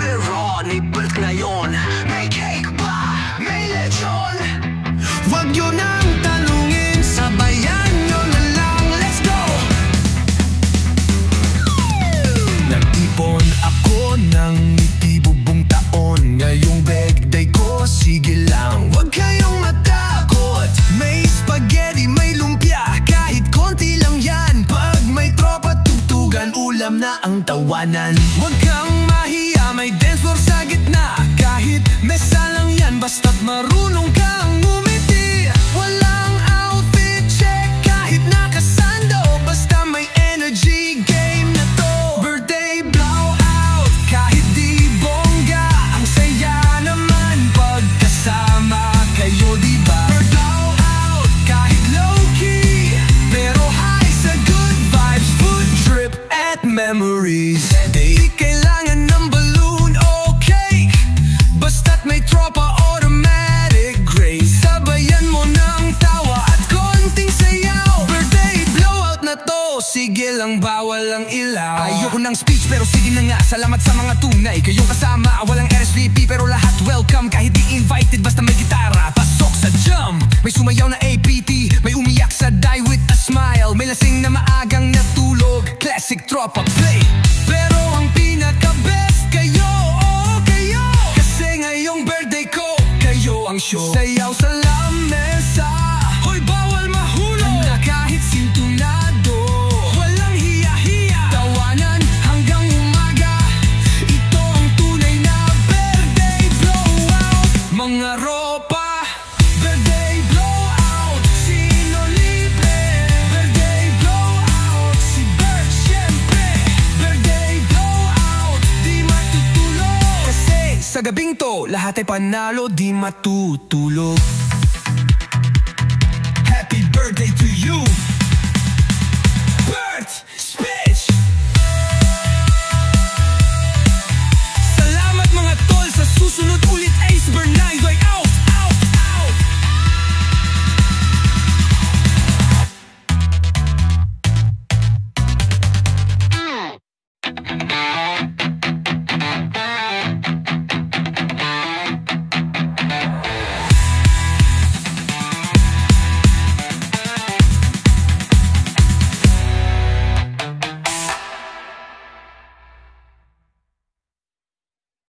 Pero ni birth ngayon, may cake ba? May lechon? Wag yun ang tanungin, sabayan nyo na lang, let's go! Nag-ipon ako ng ngiti buong taon. Ngayong birthday ko, sige lang, wag kayong matakot. May spaghetti, may lumpia, kahit konti lang yan. Pag may tropa tugtugan, ulam na ang tawanan. Wag kang mahiya, may dance floor sa gitna. Kahit mesa lang yan, basta't marunong kang umiti. Walang outfit check, kahit nakasando, basta may energy, game na to. Birthday blowout, kahit di bongga, ang saya naman pagkasama kayo, diba? Blowout, kahit low-key, pero high sa good vibes, food trip at memories. Di kailangan ng balloon o cake, basta't may tropa, automatic grace. Sabayan mo ng tawa at konting sayaw. Birthday blowout na to, sige lang, bawal ang ilaw. Ayoko ng speech pero sige na nga, salamat sa mga tunay. Kayong kasama, walang RSVP pero lahat welcome. Kahit di invited, basta may gitara, pasok sa jam. May sumayaw na APT, may umiyak sa die with a smile. May lasing na maagang natulog, classic tropa play. Pero ang pinaka-best kayo, oo kayo, kasi ngayong birthday ko, kayo ang show. Sayaw sa lamesa, hoy bawal mahulog, na kahit sintunado, walang hiya-hiya, tawanan hanggang umaga. Ito ang tunay na birthday blowout. Mga ropa, birthday blowout, sino libre? Birthday blowout, si Bert syempre. Birthday blowout, di matutulog, kasi sa gabing to, lahat ay panalo, di matutulog. Happy birthday to you!